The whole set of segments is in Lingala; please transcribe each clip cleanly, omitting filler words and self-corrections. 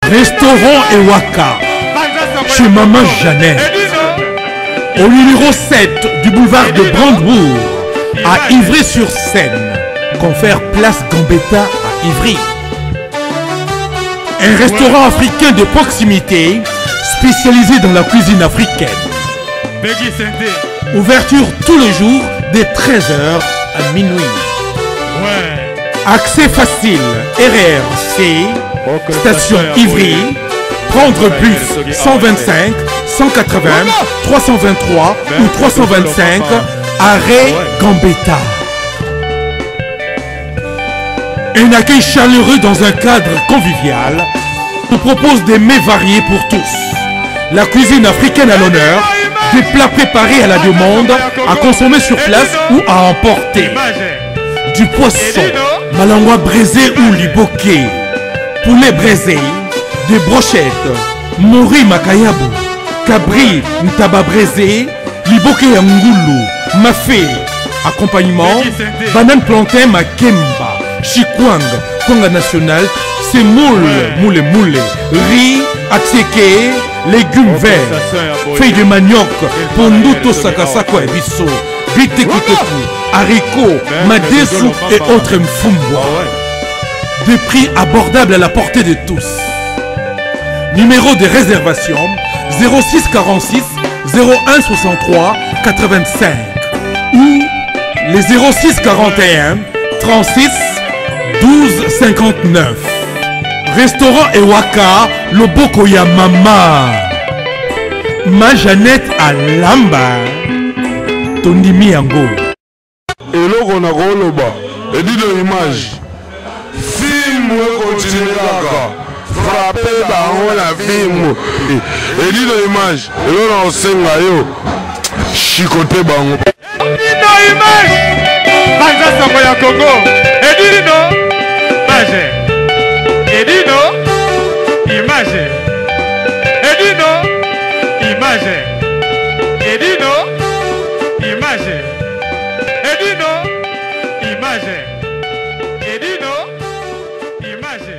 Restaurant Ewaka, chez Maman Jeannette, au numéro 7 du boulevard de Brandebourg, à Ivry-sur-Seine, confère Place Gambetta à Ivry. Un restaurant africain de proximité, spécialisé dans la cuisine africaine. Ouverture tous les jours dès 13h à minuit. Accès facile, RRC, station Ivry, prendre bus 125, 180, 323 ou 325, arrêt Gambetta. Un accueil chaleureux dans un cadre convivial nous propose des mets variés pour tous. La cuisine africaine à l'honneur, des plats préparés à la demande, à consommer sur place ou à emporter. Du poisson, malangwa braisé ou liboké, poulet braisé, des brochettes, mori makayabu, cabri ntaba braisé, liboké ngoulou, mafé. Accompagnement, banane plantain makemba, chikwang, konga national, semoule, moule, riz, atsieke, légumes verts, feuilles de manioc, ponduto sakasako et bisso, bitekiteku, haricots, madesu et autres mfumbwa. Des prix abordables à la portée de tous. Numéro de réservation 06 46 01 63 85 ou les 06 41 36 12 59. Restaurant Ewaka, Loboko ya Mama. Ma Jeannette à Lamba. Tondimi Yango. Eloko na koloba, edito image. Film continue kaka. Frappé bango na film. Edito image. Eloko na osenga yo. Chikote bango. Edito image. Banza soko ya Congo. Edito image. Edito image. Edito image. Edito image. Edino image. Edino image.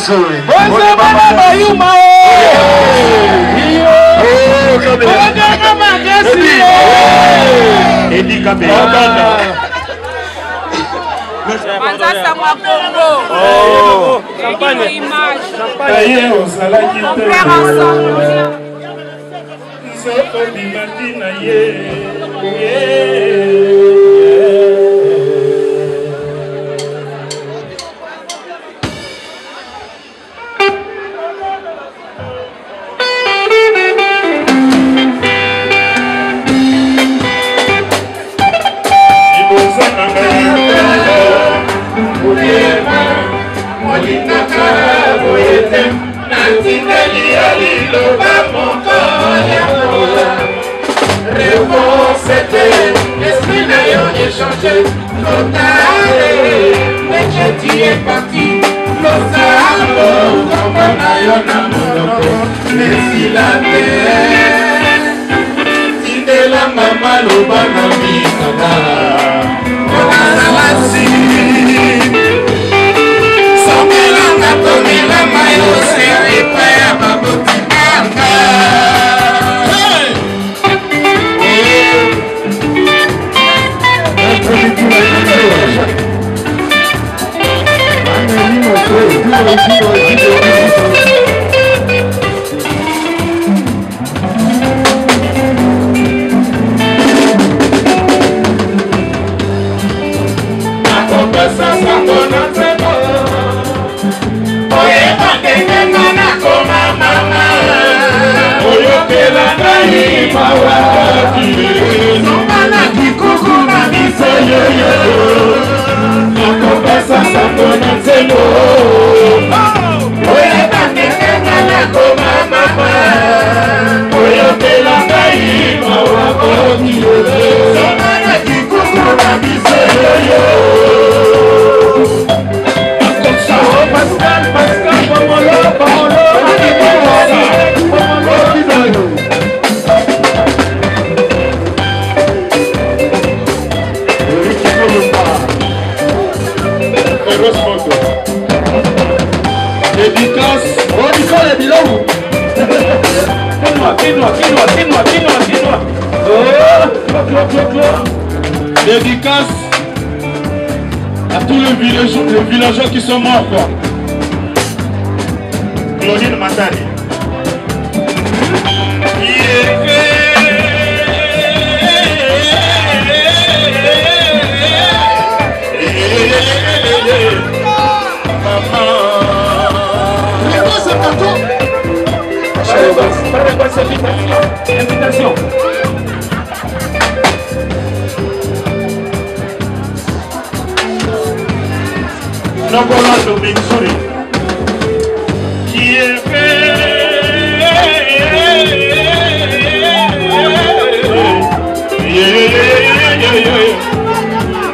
Missouri. Dédicace à tous les villageois qui sont morts, quoi. Claudine Matari. Invitation. Nogolando Missouri. Qui est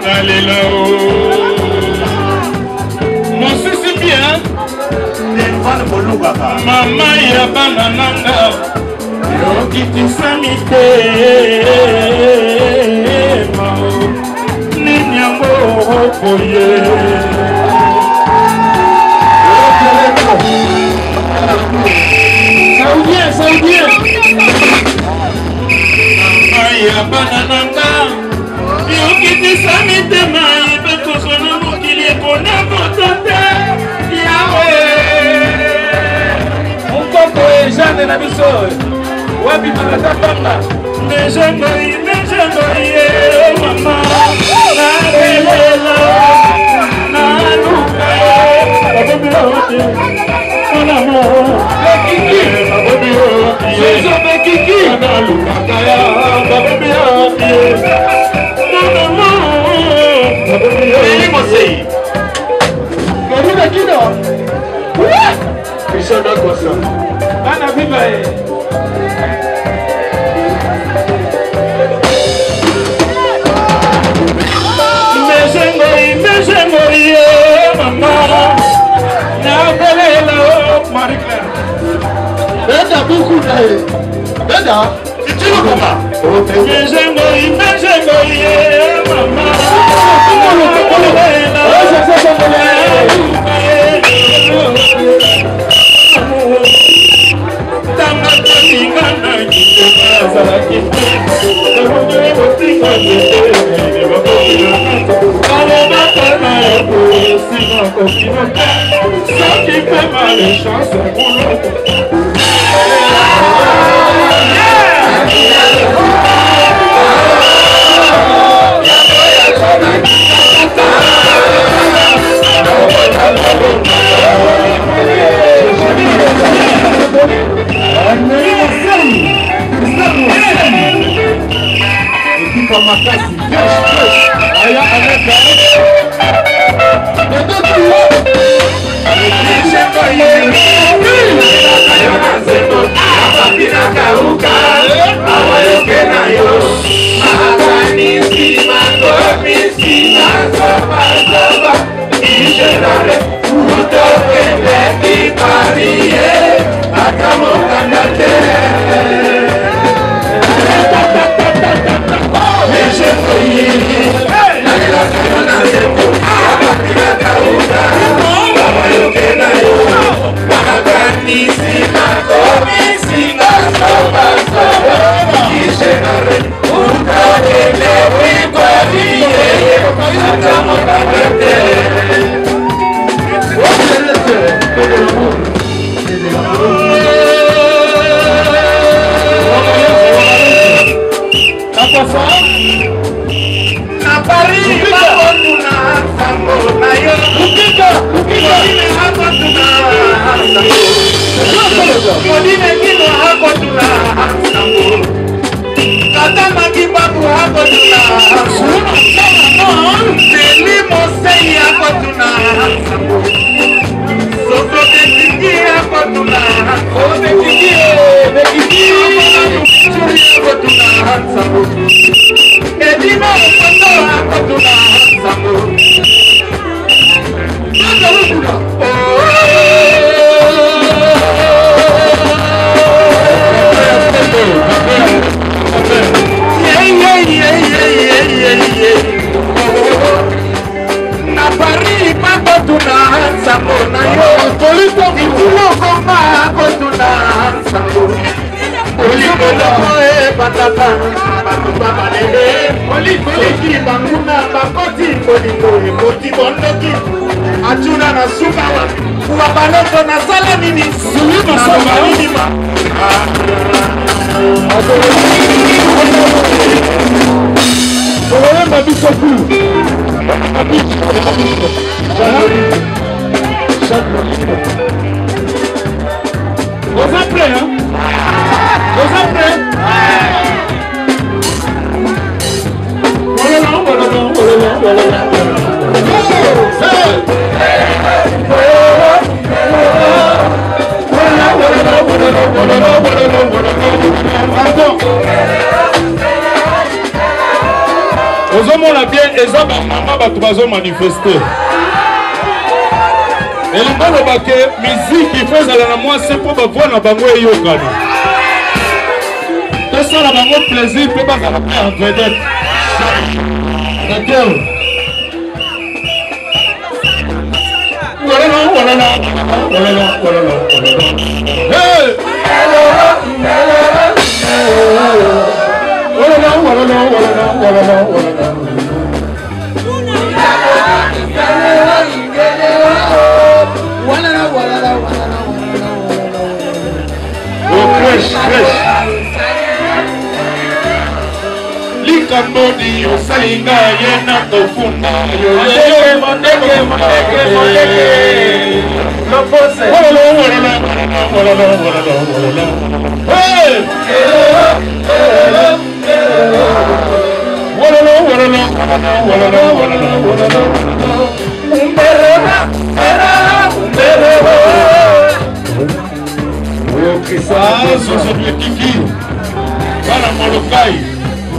allez là-haut. Mon souci bien. Maman ya banananga. Yokiti samite. Ninyango oye. Saoudien. Maya banananga. Yokiti samite mai beko sona mokili kona botote. Yawe. Mukoko e Jeanne na biso. Wapi malata pamba. Mejengo ye mama. Na belela. Na luka. Mon amour, Kiki, Jésus Kiki, mon amour, Beda beaucoup d'ailleurs. Beda, tu le comment? Maman. qui fait mal les chances pour l'autre. Manifester. Et le monde a que musique qui fait à la moi c'est pour voir la bango et yokana. Tout ça la bango plaisir peut pas faire en vedette. D'accord. Likambodi osalinga yena tofunda yo mondeke lopose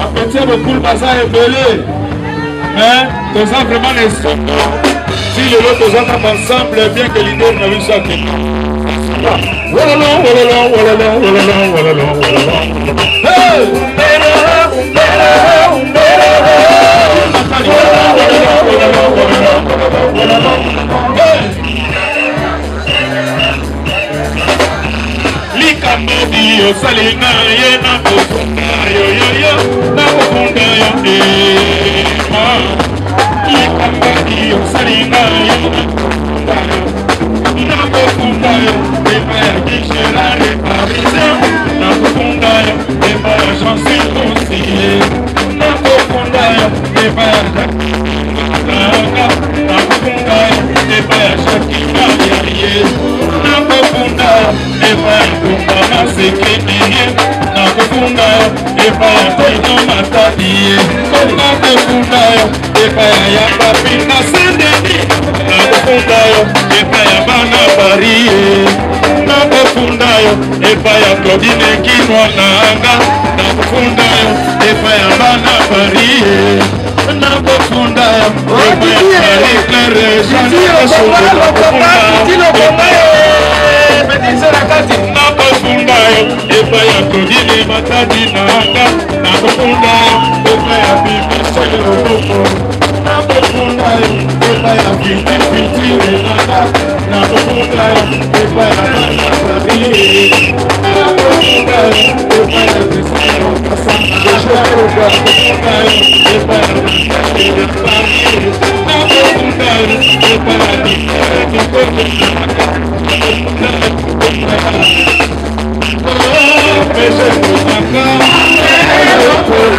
Appétit beaucoup le bazar est belé. Mais nous avons vraiment les sons. Si les autres sont ensemble, bien que l'idée n'a vu ça. Likambodi osalinga yena tofunda yo na kufunda yo Ambaki osalinga yo nakofunda yo eba ya kishela reparise nakofunda yo eba ya jansi konsile nakofunda yo eba ya nanga nakofunda yo eba ya shakima yaye nakofunda yo eba ya ntumba masekeniye nakofunda yo eba ya tino matadiye nakofunda yo eba ya yamba pina sendeni nakofunda yo eba ya bana barie nakofunda yo eba ya Claudine kinwa nanga nakofunda yo eba ya bana barie nakofunda yo eba ya Marie Claire Jeanne nakofunda yo eba ya Claudine matadi nanga nakofunda yo eba ya bibi sele oboko nakofunda yo eba ya viti viti renanga nakofunda yo eba ya bana barie nakofunda yo eba ya Cristina Kasanga nakofunda yo eba ya Cristina Kasanga nakofunda yo eba ya Nikoko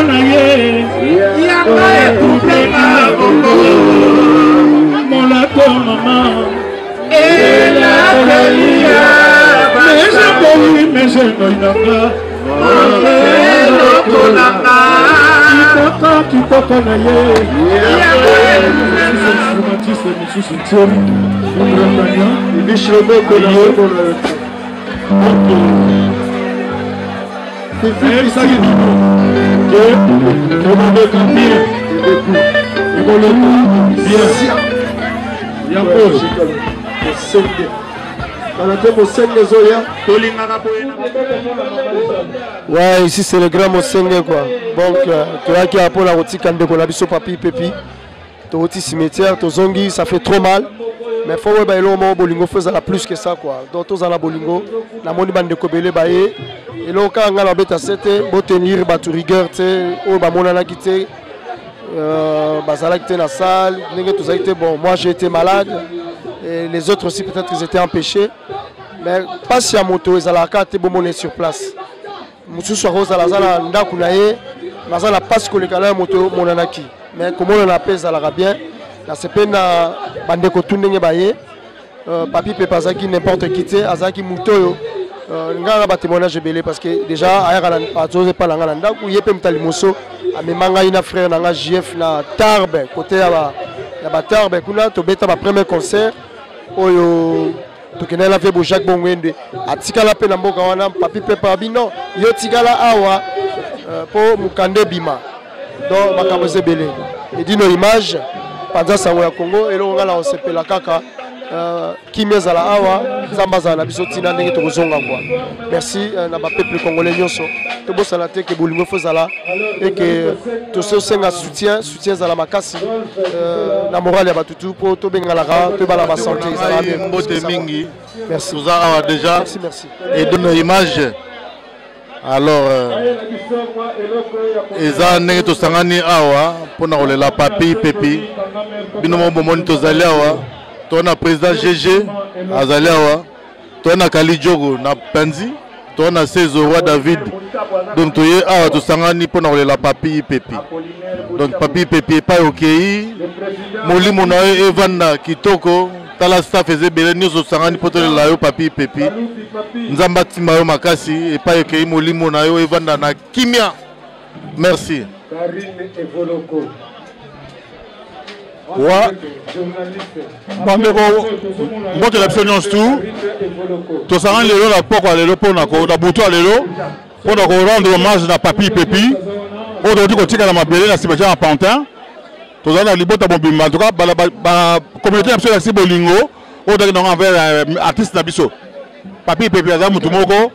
na ye yanga ekupema bongo molato mama elakolia mesengoinanga elokolanga kitoko na ye instrumentiste mosusu ntiemi bishiloboko na ye ebisaki nino ke tobobeka bien ekoloko bien yango ouais, ici c'est le grand Mosenge quoi. Donc, tu vois qu'il y a pour la route quand on a vu papi pépi, ton petit cimetière, ton zongi, ça fait trop mal. Mais faut que le moment bolingo faisait plus que ça quoi. Donc tous à la bolingo, la moni bande de kobele baye. Et là quand on a la bête à 7, bon tenir batu rigueur, tu sais, oh bah mon ana quitté, bazala quitté la salle, n'engage tout ça été bon. Moi j'ai été malade. Et les autres aussi peut-être ils étaient empêchés. Mais pas si à moto, ils allaient à bon monnaie sur place. Moussou soit rose à la zala ndakunaye, mais ça la passe que le canal moto mon anaki. Mais comment on appelle ça la bien? Là c'est peine à bande kotunenge baye. Papi pepazaki n'importe qui t'es, azaki muto. Nga ba témoignage belé parce que déjà ayara azose pas langa ndaku yepe mtalimoso amemanga ina frère nanga JF na Tarbe côté ya ba Tarbe kuna to beta ba premier concert oyo tokena la febo Jacques Bongwende atikala pe na mboka wana papi pepa bino yo tikala awa po mukande bima donc makamose belé et dino image panza sango ya Congo elo ngala on sepela kaka kimia zala awa zamba zala biso tina ndenge tokozonga quoi. Merci na ba peuple congolais nyonso to bosala te ke bolingo fozala et que to se senga soutien zala makasi na morale ya batutu po to bengalaka to bala ba santé zala mbote mingi. Merci Nous avons déjà merci et de nos images. Alors eza ndenge tosangani awa pona kolela papi pepi bino mo bomoni tozali awa. Tu as président GG Azaliawa, tu as Kali Diogo na Panzi, tu as César Roi David. Donc tu as tout sangani pour la papi pepi. Donc papi pepi pas ok. Moli monae Evanda Kitoko, tala staff faisait belé nous au sangani pour la papi pepi. Nzamba timayo makasi et pas ok moli monae Evanda na kimia. Merci. Ouais. Bandeko, moi je l'absonnons tout. Tout ça rend les lots la porte à l'élo pour la bouton à l'élo pour rendre hommage à papi pépi. Aujourd'hui quand tu as ma belle la cimetière en Pantin. Tout ça dans les bottes à bon bimba. En tout cas, la communauté absolue c'est bolingo. Aujourd'hui on envers artiste nabiso. Papi pépi azam mutumoko.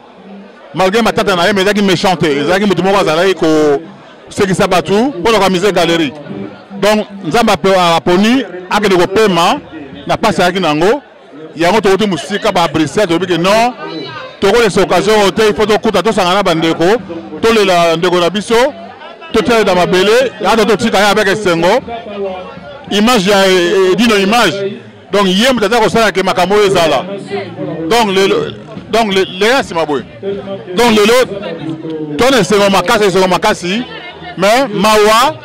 Malgré ma tante na mais qui méchante. Ezaki mutumoko azalai ko ce qui s'abattu pour la mise galerie. Donc, nous avons appris à ce paiement n'a pas ça qui nango. Il y a un autre musique à Bruxelles qui dit non. Tu as les occasions il faut que tu aies un bandeko. Tu as les bandeko na biso. Tu as dans ma belle. Il y a d'autres trucs avec un sengo. Image dit nos images. Donc hier peut-être que ça que makamo ezala. Donc les gars c'est ma boy. Donc le lot. Tu as c'est makasi mais mawa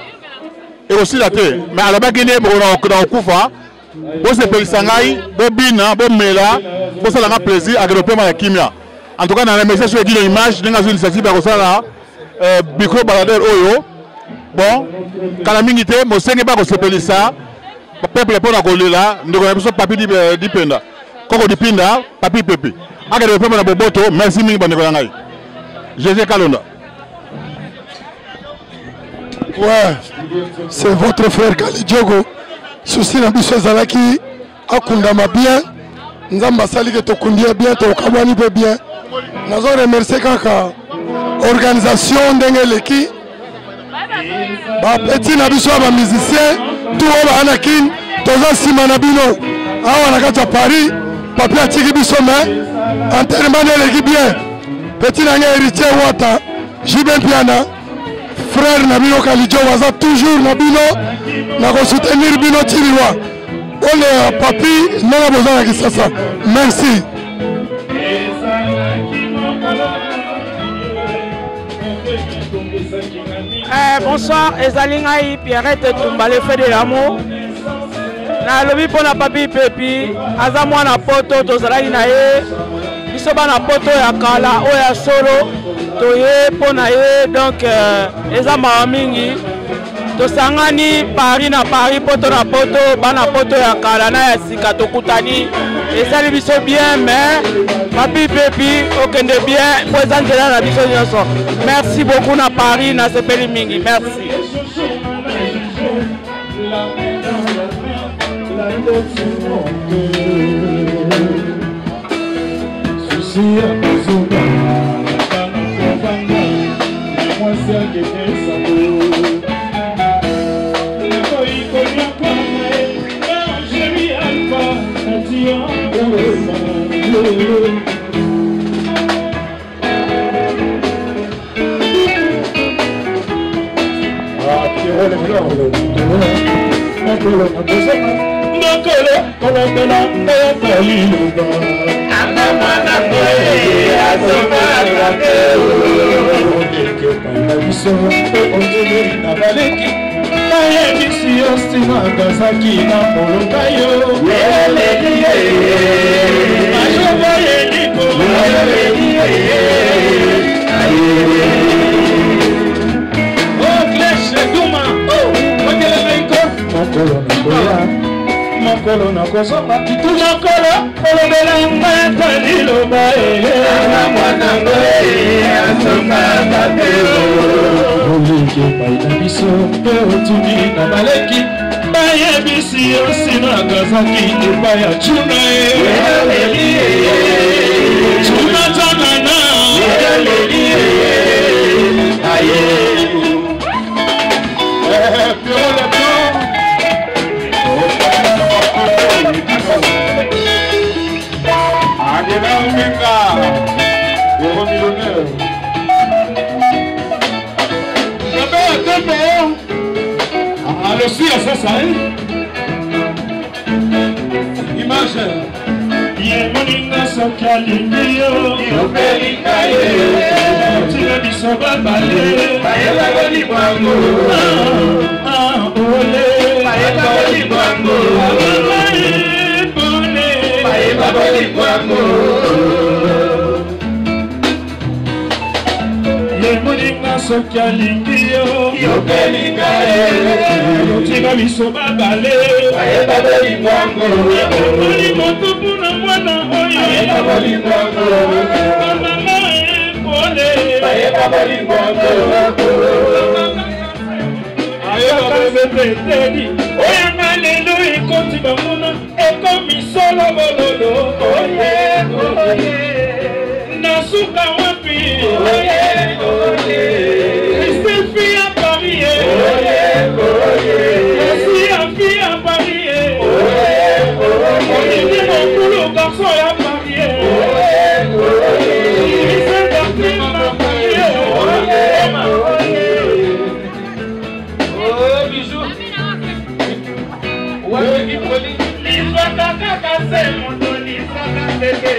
et aussi la terre. Mais à la base, il y a un koufa. Bon, c'est pour Sangai, bon bina, bon mela, bon ça a plaisir à développer ma kimia. En tout cas, dans les messages sur l'image, dans une initiative à Rosala, micro baladeur oyo. Bon, quand la minute, mon seigneur pas se paye ça. Peuple pour la golela, nous avons papi dipenda. Koko dipenda, papi pepe. À développer ma boboto, merci mille bonne golangai. Jésus Kalonda. Ouais, c'est votre frère Kali Diogo. Souci na biso zalaki akundama bien. Nzamba sali ke tokundia bien, tokamwani pe bien. Nazo remercier kaka organisation ndenge leki. Ba petit na biso ba musicien, tout ba anakin, toza sima na bino. Awa na kata Paris, papi atiki biso mais enterrement leki bien. Petit na héritier wata, Jiben Piana. Frère Nabino Kalijo waza toujours Nabino na soutenir Bino Tiriwa. On est papi, non a besoin de ça. Merci. bonsoir, Ezalingai, Pierrette Tumba, le fait de l'amour. Na lobi pona papi pepi, azamwa na poto, tozalaki na ye, bisoba na poto ya kala, oya solo, toye pona ye, donc ezama mingi. Tosangani Paris na Paris, poto na poto, bana poto ya kala na ya sika tokutani. Ezali biso bien, mais papi pepi, okende bien, présentez-la na biso nyonso. Merci beaucoup na Paris, na sepeli mingi, merci. Mokolo na kosoba kitu mokolo kolobela ngata liloba na mwana ngoe asoka bateo olike paina biso pe otuni na baleki bayebisi osina kazaki epai ya chuna chuna tanana Image. Yemoninga sokalingiyo yopelikaye tina biso babale bayeba bolibwango ole bayeba bolibwango bone bayeba bolibwango yemoninga sokalingiyo yopelikaye tina biso babale bayeba bolibwango moto puna mwana oyo bayeba bolibwango mama epole bayeba bolibwango ayeba bebeteli oyanga lelo ekoti bamona ekomi solo bololo oye oye nasuka wapi oye oye Christophe ya Paris oye oye Esi ya fille ya Paris oye oye mon boulot garçon ya Paris oye oye c'est parti ma Paris oye oye oh bisous ouais qui poli l'histoire kaka c'est mon don l'histoire bébé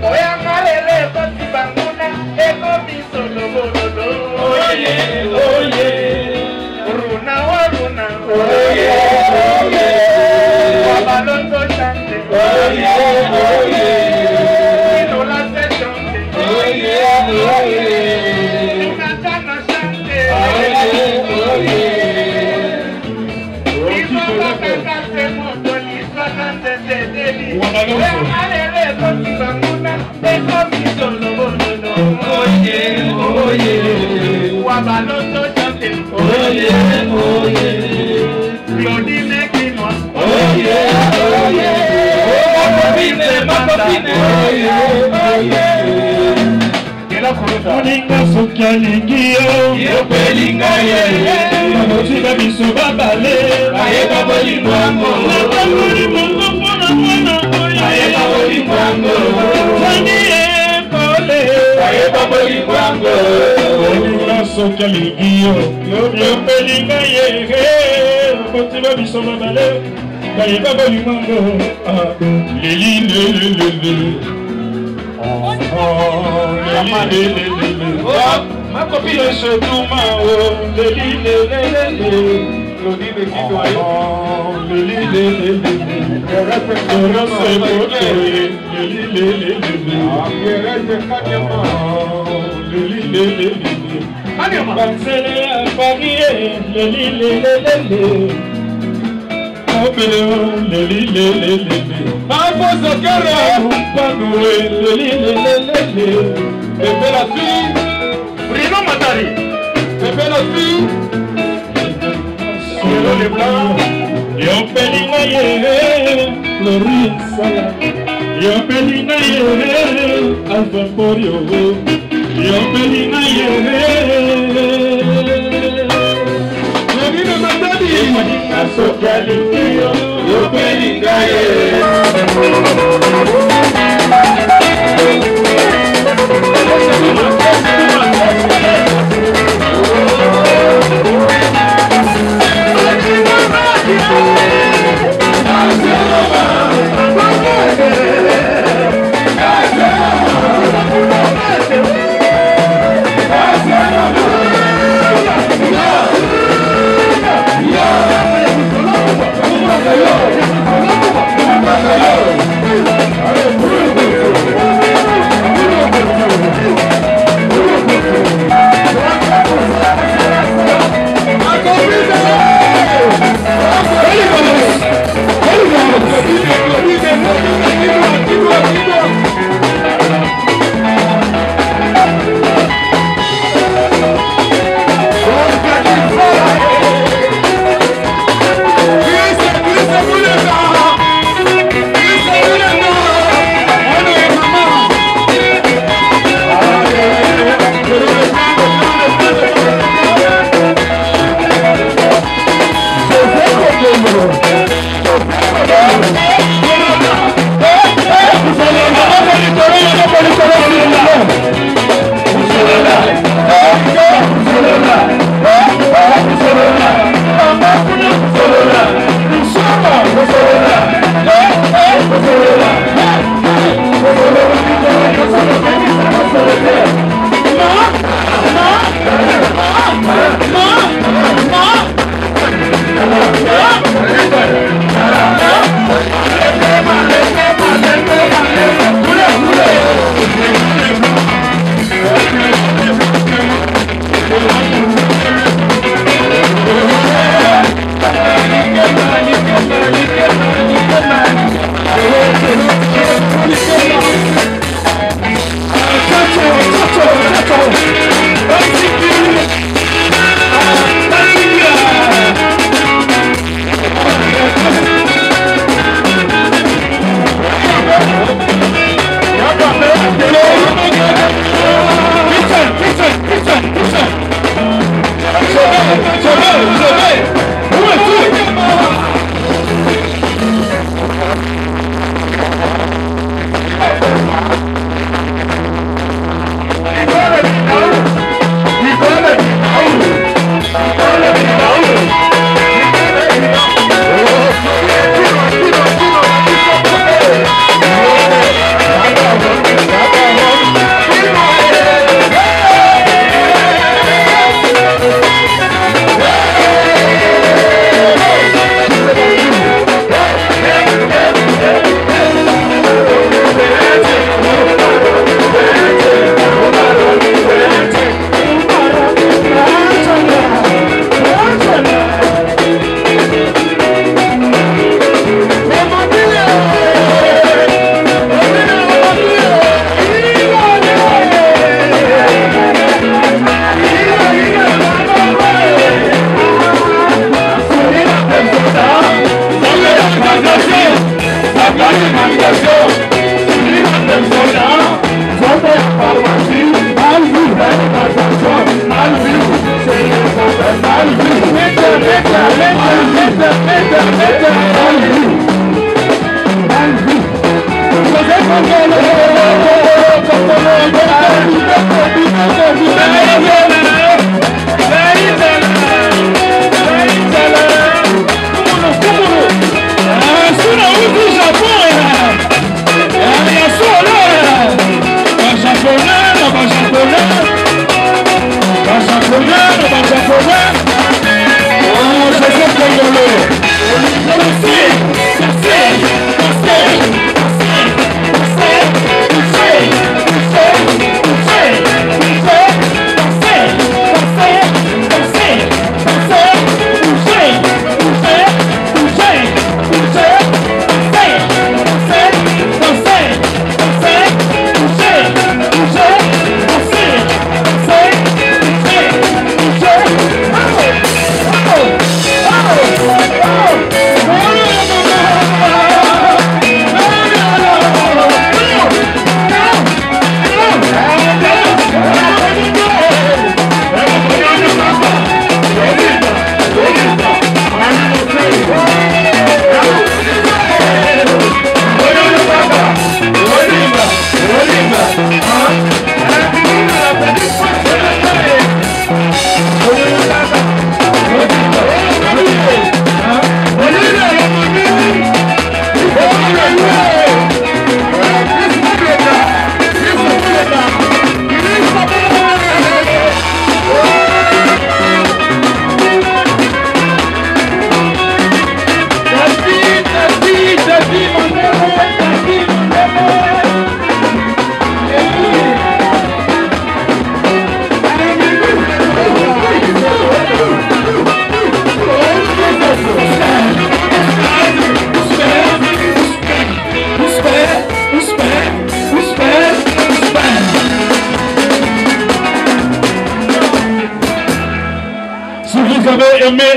oya malele pati banguna eko bisolo bololo oye oye runa waruna oye oye wabalondo chante oye oye inola se chante oye oye katana chante oye oye l'histoire kaka c'est mon don l'histoire bébé oya malele pati banguna eko bisolo bololo oye oye wabalondo chante oye oye Claudine Kinoa oye oye ma copine oye oye Moninga soki alingi yo yopelinga ye bakotika biso babale bayeba bolingwango nababolingwango mpona mwana oyo bayeba bolingwango zani epole bayeba bolingwango moninga soki alingi yo yopelinga ye bakotika biso babale bayeba bolingwango lelilelelele Ma copine se tourne le lit, Bruno Matari, Bébé la fille, sur les blancs, Yo Pelinaye, Florisa, Yo Pelinaye, Alpha Porio, Yo Pelinaye, Bruno Matari, Aso Calipio, Yo Pelinaye.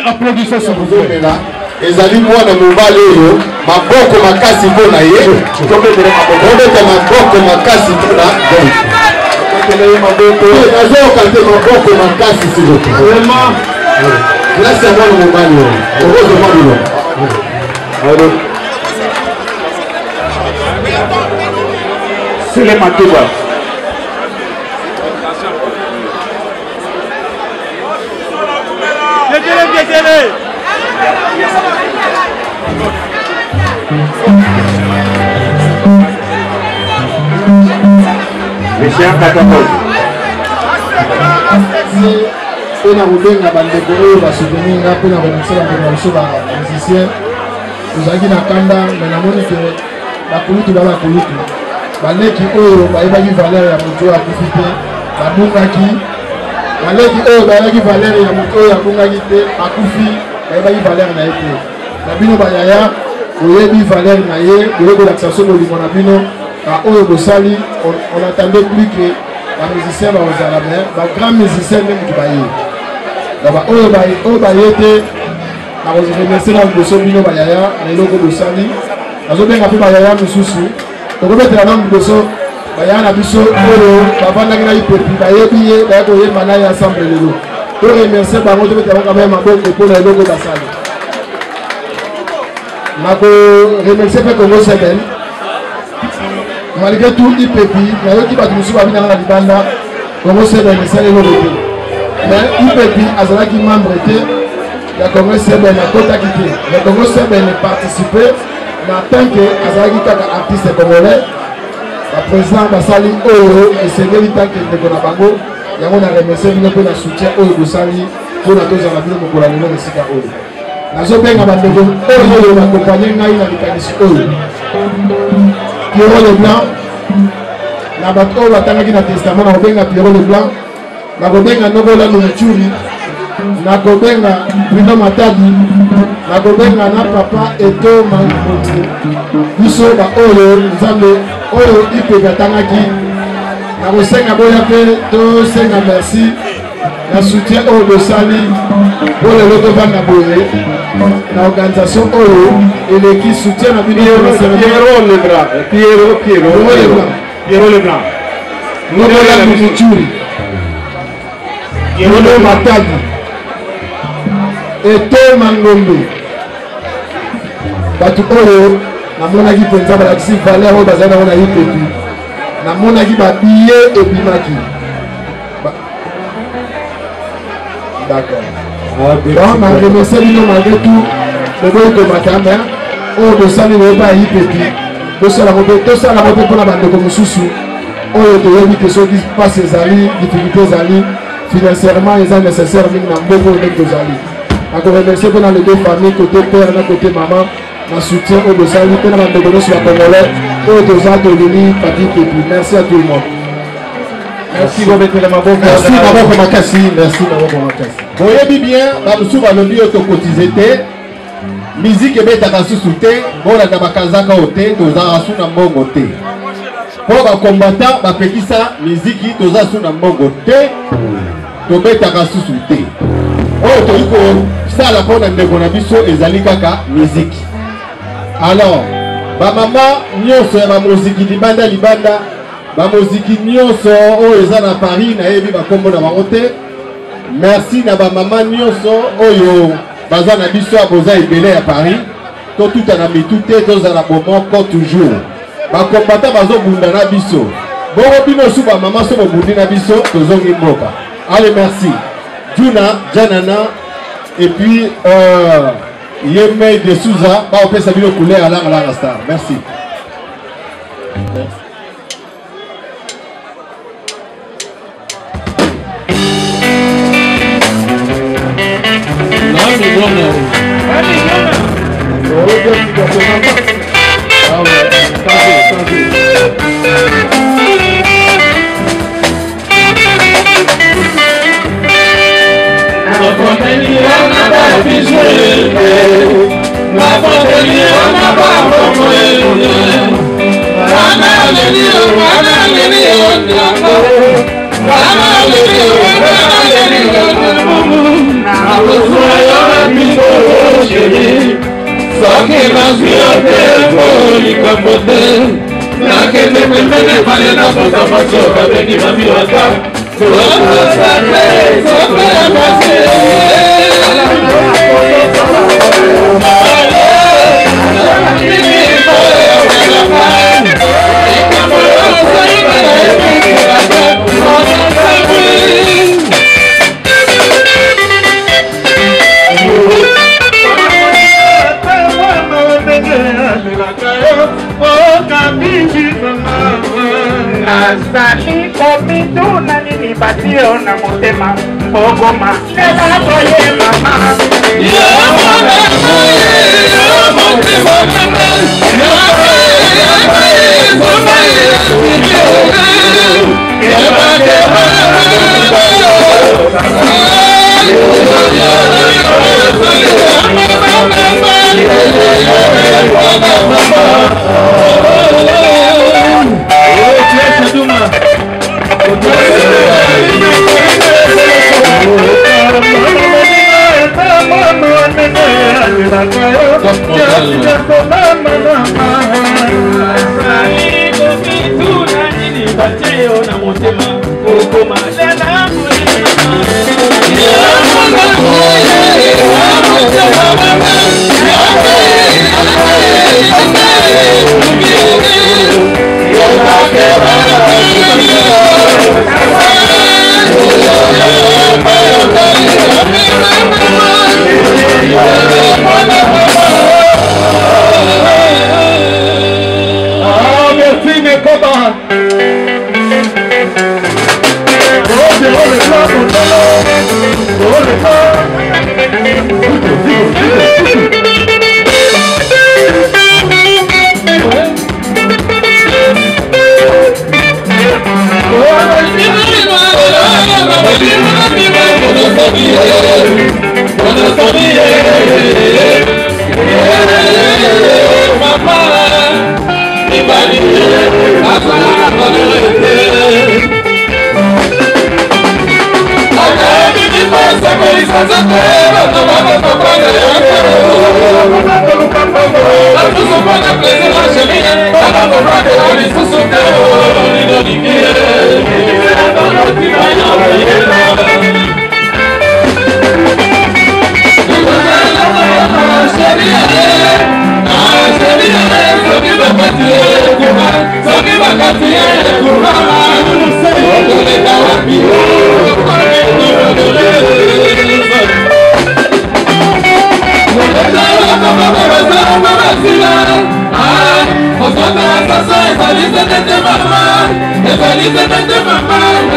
Applaudissez s'il vous plaît. ezali mwana mobali oyo maboko makasi mpona ye tobeta maboko makasi mpona nazoyoka te maboko makasi siloto grâce ya mwana mobali oyo okozoma biloko Sele Matuba. Pena kobenga bandeko oyo basoutenir nga mpona konaksela ndeko biso bamusicien tozalaki na kanda me namoni ke bakulutu bakulutu baleki oyo bayebaki valeur ya moto oyo akufi te babungaki baleki oyo bayebaki valeur ya moto oyo abungaki te akufi bayebaki valeur na ye te na bino bayaya boyebi valeur na ye boye kolakisa so bolingo na bino oyo bosali on attendait plus que bamusicien bakozala me bagrand musicien nde motu baye oyo baye te nakoremercie na liboso bino bayaya na eloko bosali nazobenga mpe bayaya mosusu tokobetela na liboso bayaya na biso oyo bavandaki na ipepi bayebi ye baya koyemba na ye ensemble lelo toremercie bango tobetela kama ya maboko mpona eloko basali nakoremercie mpe Congo Sebel malgré tout ipepi nayoki bato mosusu babinanga na libanda Congo Sebel esali eloko te mais ipepi azalaki membre te ya Congo Sebel akotaki te ya Congo Sebel participe en tant que azalaki kaka artiste congolais baprésident basali oyo esengeli tanke ndeko na bango yango na remercie bino mpe na soutien oyo bosali mpona tozala bino mokolo lelo esika oyo nazobenga bandeko oyo bakompanye ngai na likanisi oyo Pierrot Leblanc na bato oyo batangaki na testament nakobenga Pierrot Leblanc nakobenga Nobola Lumichuri nakobenga Bruno Matadi nakobenga na papa Eto Mangote biso baoyo nzambe oyo ipepe atangaki nakosenga boya mpe tosenga merci na soutien oyo bosali po lelo tovanda boye na organisation oyo eleki soutien na bino Pierrot Leblanc Nobola Lumichuri Bruno Matadi Eto Mangombe bato oyo namonaki mpenza balakisi valeur oyo bazali nango na ipepi namonaki babiye ebimaki d'accord na remercie bino malgré tout boboyi komata me oyo bosali boyeba ya ipepi tosalango mpe mpona bandeko mosusu oyo toyebi ke soki mpasi ezali difficulté ezali financièrement ils sont nécessaires dans beaucoup de choses. Je remercie pour les deux familles, côté père et côté maman, le soutien au dossier, pour la décoration sur la Congolais, au dossier de l'Uni, Papi Pépi. Merci à tout le monde. Merci, merci Maboko Makassi. Merci Maboko Makassi. Vous voyez bien, Baboussou va le dire autocotisé. Musique et bête à sous-souté, bon la Tabakazaka au thé, aux arasous n'a mon thé. Pour les combattants, ma petit ça, musique, aux arasous n'a mon thé, aux bêtes à sous-souté. Oh, tu dis ça la bonne négociation et zalikaka musique. Alors, ma maman, nyonso ma musique libanda libanda, ma musique nyonso oh ezana Paris na yebi ba kombo na bangote. Merci na ba maman nyonso oyo bazana biso aboza ebele à Paris. To tout en ami tout est dans la moment encore toujours. Ba combattant bazo bunda na biso. Bongo bino su ba maman so bobundi na biso tozongi mboka. Allez, merci. Juna, Janana, et puis Yemei de Souza, on peut s'habiller au couleur à la star. Merci. Azali komitu na nini batio na motema ogoma nela boye mama Feliz de maman,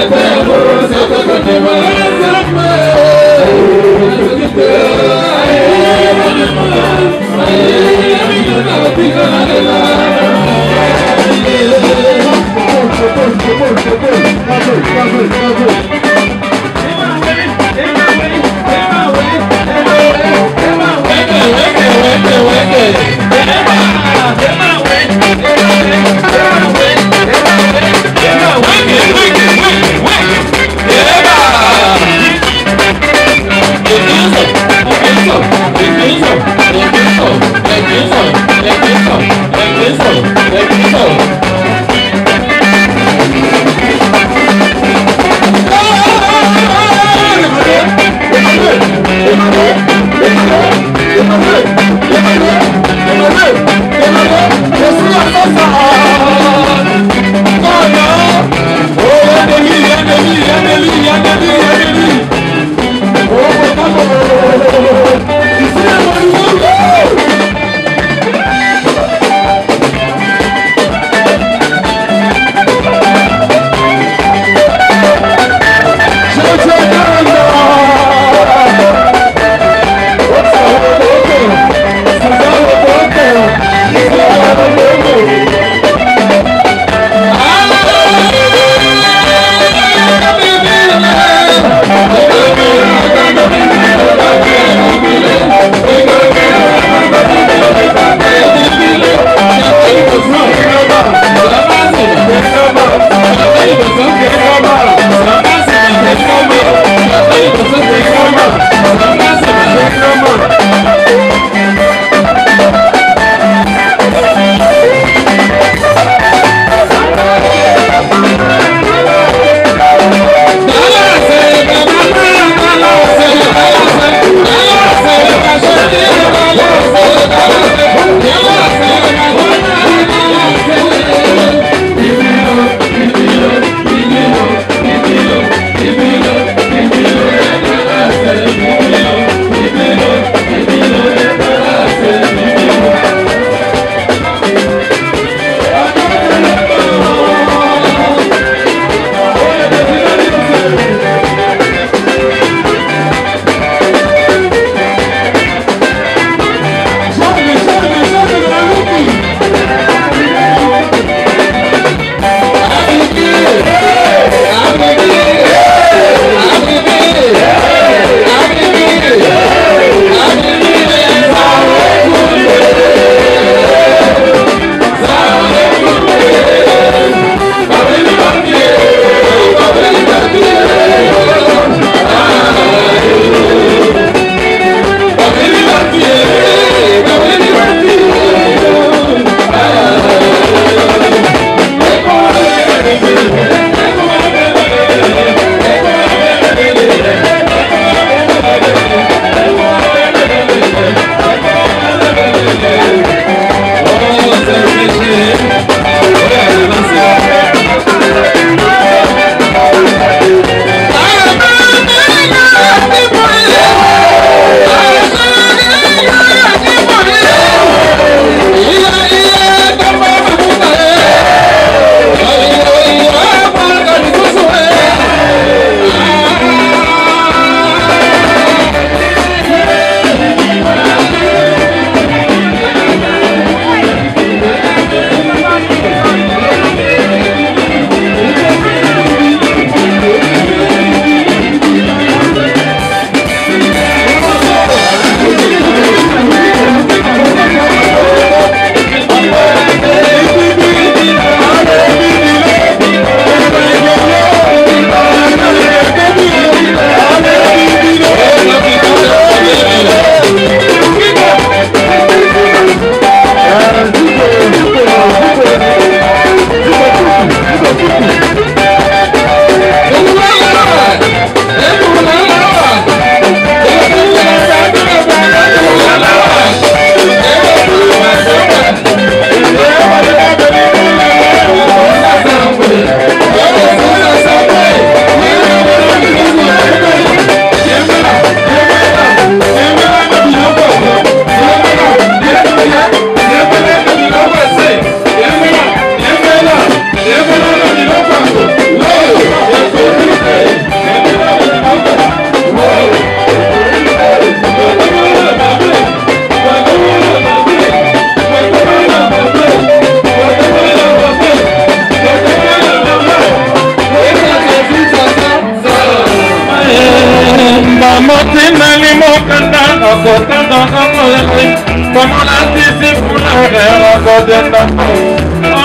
mokanda nakotanda nakoyele komona tisi fulare nakodenda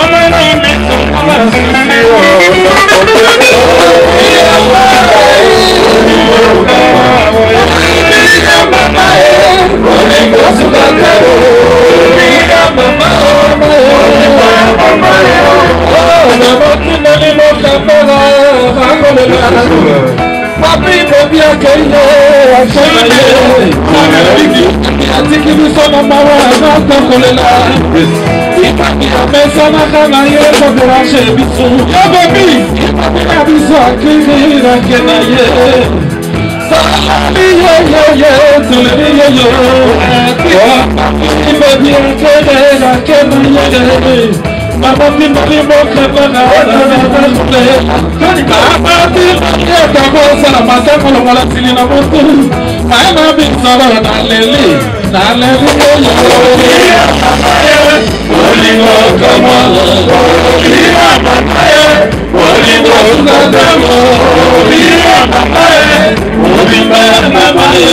omena miso masusi Papi baby akeye akeye atiki biso na mawa na tokolela ipaki amesa na kana ye ko déranger biso yo baby ipaki biso akeye na kena ye salami ye salami ye baby akeye na kena ye Mama timba limbo kebana Mama timba yeka la masako lo wala sili na moto Mama bisara na leli Olingo kama Olingo mamae Olingo sukadamo Olingo mamae Olingo mamae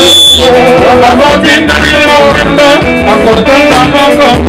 Mama timba limbo kebana Akotanga mongo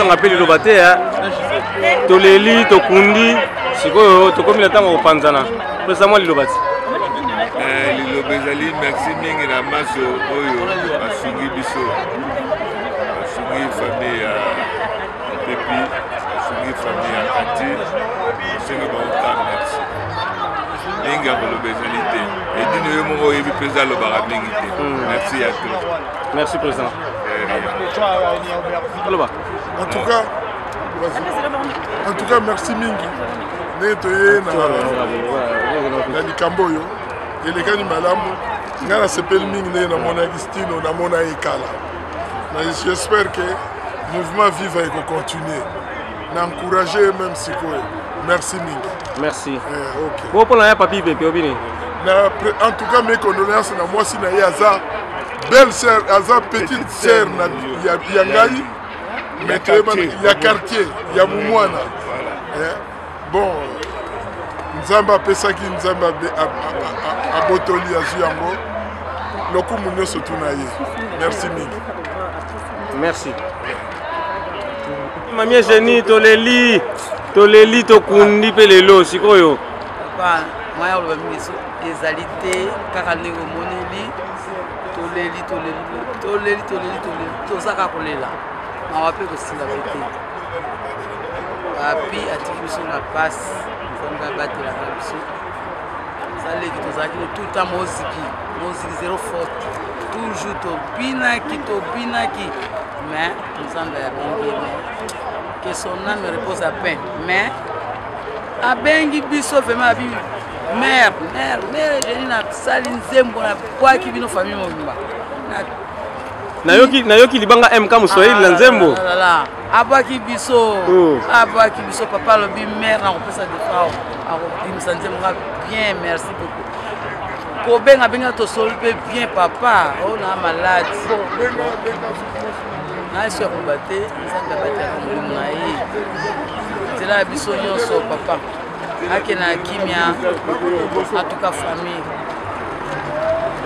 Appelé le baté, Toleli, Tokundi, Siko, Tokomi la tango panzana. Précisément le baté. Le Bezali, merci mingi na maso oyo asungi biso. Asungi famille à Pépi, asungi famille à Kati. Asungi ba merci. Mingi à le Bezali té. Et dino yo mo yebi président le bara mingi té. Merci à tous. Merci président. En tout cas, merci mingi. Netoye na likamboyo. Elekani malamu. Ngana sepeli mingi na mona Agustino na mona Ekala. J'espère que le mouvement vive et continuer. N'encourager même si quoi. Merci mingi. Merci. Ok. Bon pour la papi Pepe Obini. En tout cas, mes condoléances na moi si na yaza belle sœur, aza petite sœur na Yangai. Mais il y a quartier, il y a Moumouana. Bon, Nzamba Pesaki, Nzamba Abotoli, Azuyango. Loku Mounio Sotunaye. Merci Ming. Merci. Mamie Génie, Toleli, Tokundi, Pelelo, Sikoyo. Papa, moi, on va me dire des alités, Karané, Moneli, Toleli, tout ça, Kakolela. On va appeler aussi la vérité. Papi a tiré sur la passe. On va battre la passe. Ça les dit tout le temps musique zéro faute. Toujours Tobinaki. Mais nous avons bien que son âme repose à peine. Mais à Bengi Bisso fait ma vie. Mère, j'ai une saline zembo na quoi qui vient nos familles. Nayoki libanga MK Muswahili na Nzembo. Abaki biso papa lobi mère na kopesa de frao. Akobimisa Nzembo bien, merci beaucoup. Kobenga benga to solpe bien papa, on a malade. Na so kombate, nzanga batela ngulu na ye. Tela biso nyonso papa. Akena kimia, en tout cas famille.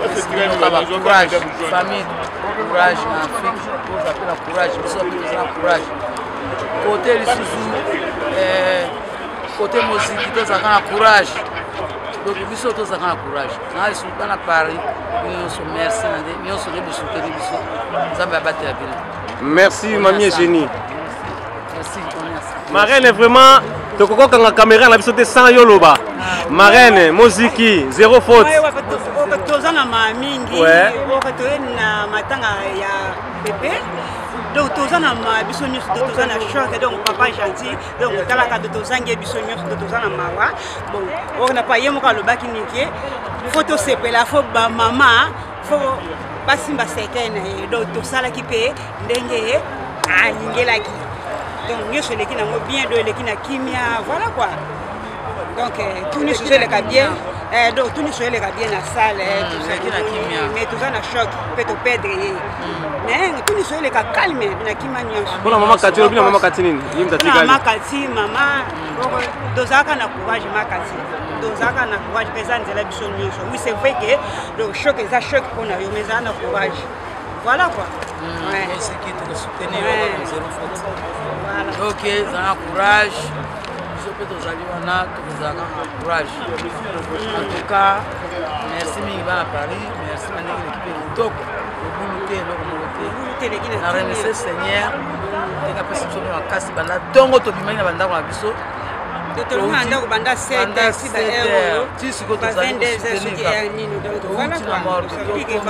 Courage, famille, courage en Afrique, on appelle la courage, nous sommes courage. Côté les côté musique, nous avons courage. Donc nous sommes tous en courage. Nous sommes à Paris, nous sommes merci, nous sommes soutenir, nous avons battu la ville. Merci, mamie Génie. Merci. Marraine est vraiment, tu as une caméra, on a vu sans yoloba. Marraine, Moziki, zéro faute. Tozana mamingi na matanga ya bébé donc tozana ma biso nyos tozana choc donc papa gentil donc talaka tozangi biso nyos tozana mawa bon on n'a pas yemoka le baki niké photo sepela fo ba mama fo basimba sekene donc tosala ki pe ndenge alingelaki donc nyos leki na bien do leki na kimia voilà quoi. Donc tout nous sur les bien, donc tout nous sur les bien la salle, mais tout ça na choc, peut te perdre. Mais tout nous sur les calme, na kimania. Bon maman Kati, bien maman Kati nini? Maman Kati, maman, dozaka na courage maman Kati. Dozaka na courage présente la biso nyonso. Oui, c'est vrai que le choc est un choc qu'on a eu mais ça na courage. Voilà quoi. Ouais, c'est qui te soutenir zéro faute. Voilà. OK, ça courage. Courage. En tout cas, merci Mingiba à Paris, merci à l'équipe de Toko, le Boulouté, la remercier Seigneur, et la personne qui a cassé la dongo to bimani na banda kwa biso. Tout le monde a banda 7 heures, tu sais que tu as soutenir nini donc voilà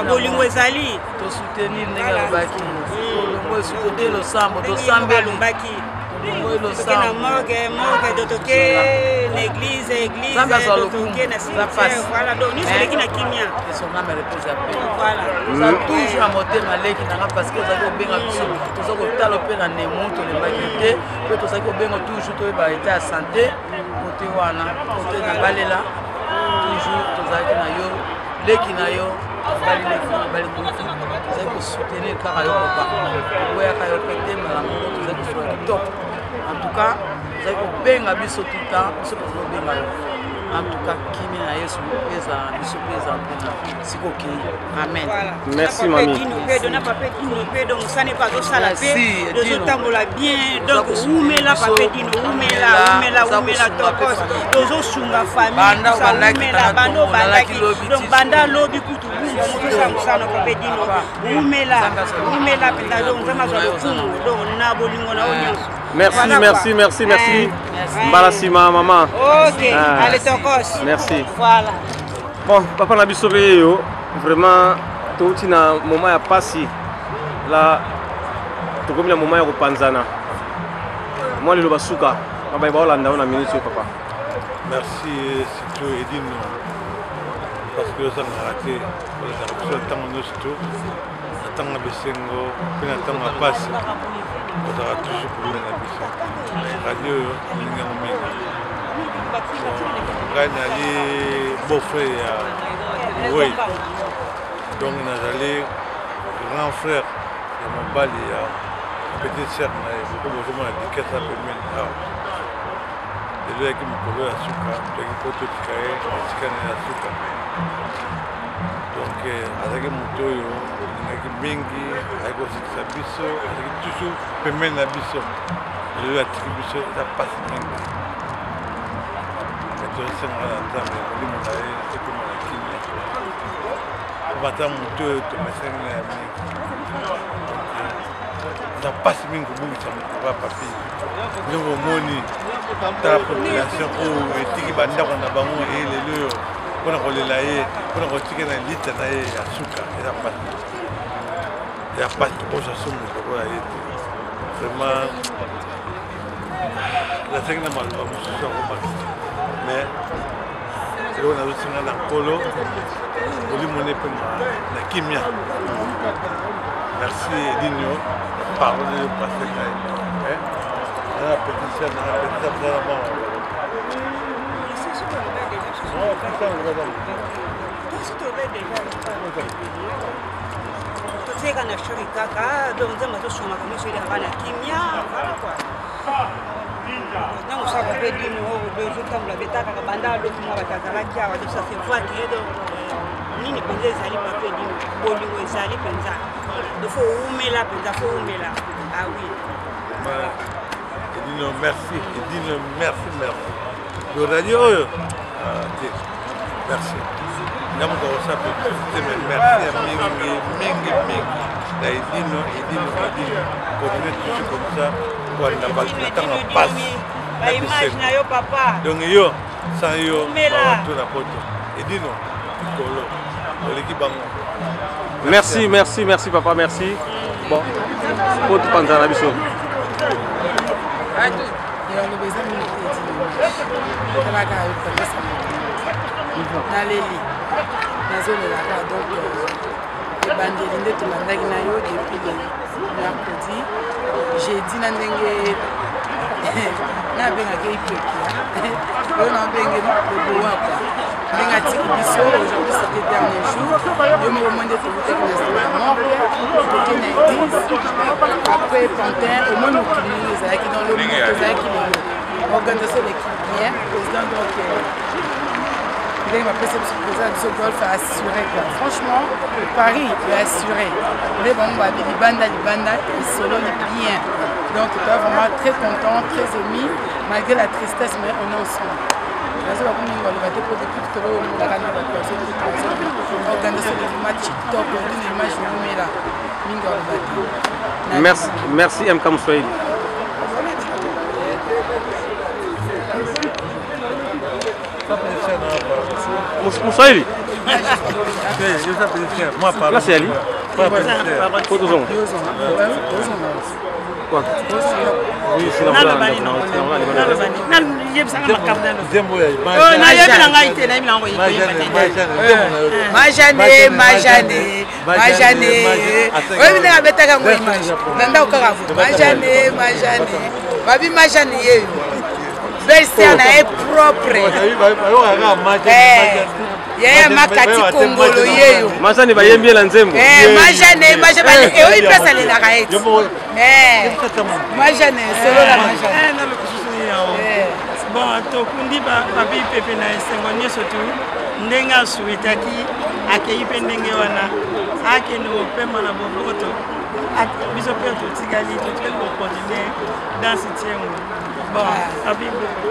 bolingo ezali to soutenir ndenge baki. Bolingo soutenir le sambo, to sambeli baki. Na morgue de toquer l'église de toquer na cimetière voilà donc nous c'est qui na kimia et son âme repose à paix voilà nous a toujours à monter maleki na parce que ça ko benga biso to ça ko talo pe na nemo to le bakité pe to ça ko benga toujours to ba état santé côté wana côté na balela toujours to ça ki na yo leki na yo bali ko ça ko soutenir car yo papa ko ya ka yo pété malamu to ça ko sur top. En tout cas, vous avez bien tout le temps, ce que vous avez En tout cas, Kimi na Yesu pesa, biso pesa mpona sikoki. Amen. Merci mamie. Donc ça n'est pas tout ça la paix. Les autres tambola bien. Donc oumela papa dino, oumela tokos. Les autres sunga famille, ça oumela bando bandaki. Donc banda lobi kutu bunga moto samsana papa dino. Oumela peta donc ça m'a zo donc na bolingo na onyanso. Merci. Mbalasima maman. OK, allez tokos. Merci. Voilà. Bon, papa na biso yo vraiment touti na moment ya pasi la tokomi na moment ya kopanzana. Moi le basuka, baba ba Holanda na minute papa. Merci surtout Edine parce que ça m'a raté pour la corruption tant nous tout. Tant na besengo, pena tant na passe. On aura toujours pour la biso. Radio ninga momenga. Gagne les beau-frère oui. Donc nous allons grand frère de mon bali petite sœur na beaucoup besoin de qu'est-ce ça peut mener. Et là qui me colle à sucre, qui porte du cahier, qui canne à sucre. Donc avec mon toyo, avec mingi, avec aussi sa biso, avec toujours peut mener à biso. Le attribution ça passe mingi. Mais c'est un grand temps, mais mon aïe, c'est comme la Kimi. On va t'en monter, tu me sens là. Ça passe mingi, ça me va papi. Nous avons moni, la population où est-ce qu'on a bango et les lieux. On a collé là, on a retiré un litre à sucre, et ça passe. Il n'y a pas de choses à somme, vraiment. La seconde fois, je me suis remarqué. Mais, on a aussi un colo, on lui monnaie pour la Kimia. Merci, Digno, parole de passer. La petite sœur, la petite sœur, Tega na shuri kaka, donc ça m'a tout sur ma commission de la Kimia, voilà quoi. Donc ça va faire du nouveau, deux jours comme la bêta, quand banda l'autre mois va t'attendre qui a ça fait voir que donc ni ne peut les aller pas faire du boli ou les aller penza. Il faut oumer là, penza, faut oumer là. Ah oui. Edino merci, Edino merci. Le radio, merci. Nous avons ça pour merci à Mingi. Edino, continuez toujours comme ça. Pour la temps en passe. La image na yo papa. Donc yo, sans yo, tout la photo. Edino, l'équipe Merci papa, merci. Bon, pour tout penser à la biso. Naleli nazolelaka donc ebandeli nde tolandaki na yo depuis le mercredi jeudi na ndenge nabengaka ipepia oyo nabengeli lobowakwa ndenge atiki biso aujourd'hui c'était dernier jour yo moko mo nde tokutaki na nsima ya morgue toke na église après pantin omoi mokili mingi ezalaki dans le monde ezalaki lelo organisation de l'équipe président donc ma président du golf a assuré quoi. Franchement, Paris est assuré. Les bambas, les bandas et solo bien. Donc, on est vraiment très content, très ému, malgré la tristesse, mais on est ensemble. Merci MK Moussaïd. Moussaïd. Là c'est Ali. Quoi? Oui, c'est la est propre. Yeye makati kongolo yeyo. Majane ba yembie la nzembo. Majane ba oyi pesa le la kaeti. Majane solo la majane. Bon, tokundi papi pepe na esengo nyonso tu ndenge asuetaki akei mpe ndenge wana akende kopema na boboto biso mpe totikali kokontinue dans tiengo. Bon, papi pepe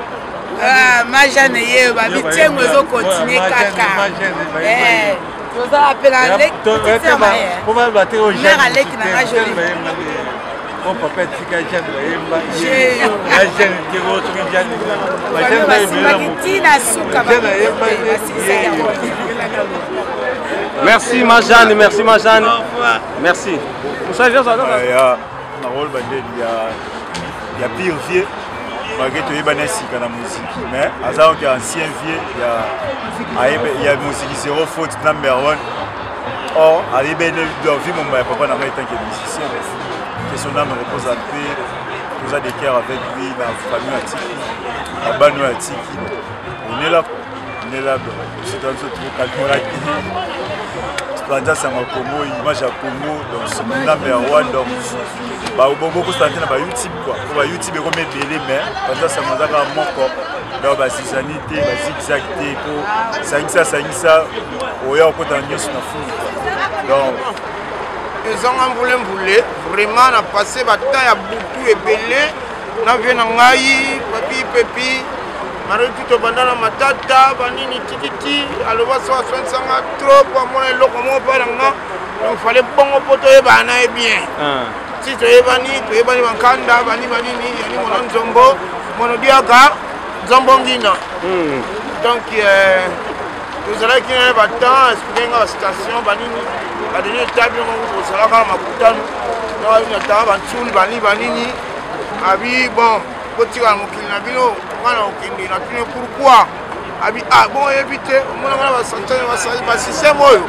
majane ye babi tiengo ezokontinue kaka tozala mpe na mare aleki na nga joli mon papa tika jeune bayemba jeune kiro soki jeune merci ma Jeanne, merci ma Jeanne. Merci. Il y a pire vieux, malgré tout, il y a la musique. Mais à ça, il y a ancien vieux, il y a musique zéro faute number one. Or, à l'ébène de vie, mon papa n'a pas été un musicien. Que son âme repose en paix, nous a des cœurs avec lui, dans la famille Atiki, la banne Atiki. On est là, c'est un truc Splenda Samakomo, image à Congo, donc c'est mon number one. Donc, beaucoup de gens YouTube quoi. Pour YouTube, ils remettent des mais Splenda Samazaka à mon corps. Donc, c'est sanité, c'est zigzagté, ça, on est au côté de nous. Donc, ils ont voulu vraiment on a passé la temps à beaucoup et belé na vie na ngai papi pepi maro tout bandana matata banini tititi aloba so sanga trop pour mon eloko mo paranga donc fallait bongo poto e bana e bien si to e bani bankanda bani yani mon nzombo mon diaka nzombo ngina donc nous allons qui est battant expliquer la station banini la dernière table on sera quand makutano na une table bantul banini abi bon kotika mokili na bino ngana okende na tune pourquoi abi bon éviter mona ngana ba santé ba système oyo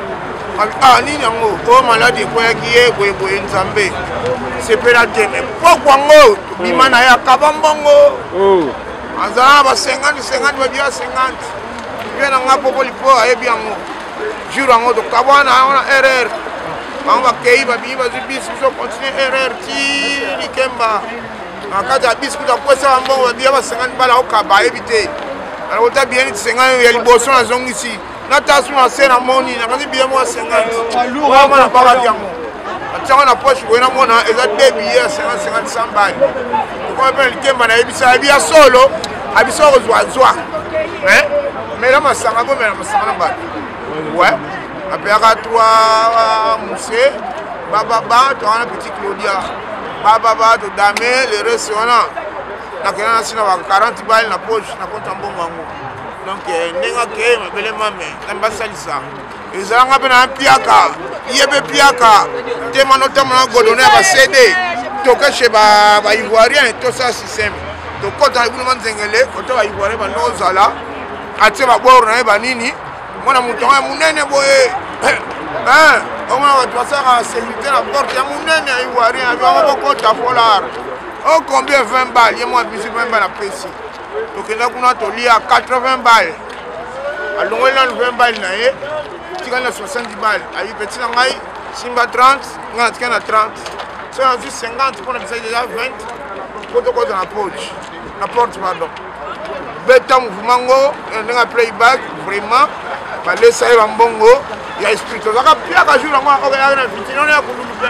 abi nini yango ko malade ko yaki ye boye nzambe c'est pela tene pourquoi ngo bimana ya kabambongo azala ba 50 ba bia 50 bien nga popo lipo ayebi yango jour yango to kabwana on a erreur on va kei ba bi ba bis so continuer erreur ti likemba akata bis kuta kwesa mbongo ba bia ba 50 bala okaba ebite alors ta bien 50 ya liboso na zongi si na tasu na sena moni na kandi bien mo 50 lourd ma na bala yango atanga na poche ko na mona eza debi ya 50 100 bali ko ba likemba na ebisa bia solo abiso zwa hein mais là ma sanga go mais ma sanga ba ouais après à toi moussé baba to na petit Claudia baba to dame le restaurant na kana sina ba 40 balles na poche na compte mbongo ngo donc nenga ke mabele mame na basalisa ezanga pena piaka yebe piaka te manota mona godone ba CD to ka chez ba ivoirien to ça système to kota ibuna manzengele to ba ivoirien ba nozala ate baboro na eba nini mwana mutonga munene boye omwana watu wasaka sécurité na porte ya munene ya ivoirien abiwanga bokota folar o combien 20 balles ye mwa bisi 20 balles apesi tokenda kuna tolia 80 balles alongoli nanu 20 balles na ye tikali na 70 balles ayi peti na ngai simba 30 ngai natika na 30 so nazwi 50 mpona bisai deja 20 po tokota na poche na porte pardon beta mouvement ngo ndenge playback vraiment balesa ye bambongo ya esprit tozaka piaka jour yango okeyaki na fitinone ya kululu mpe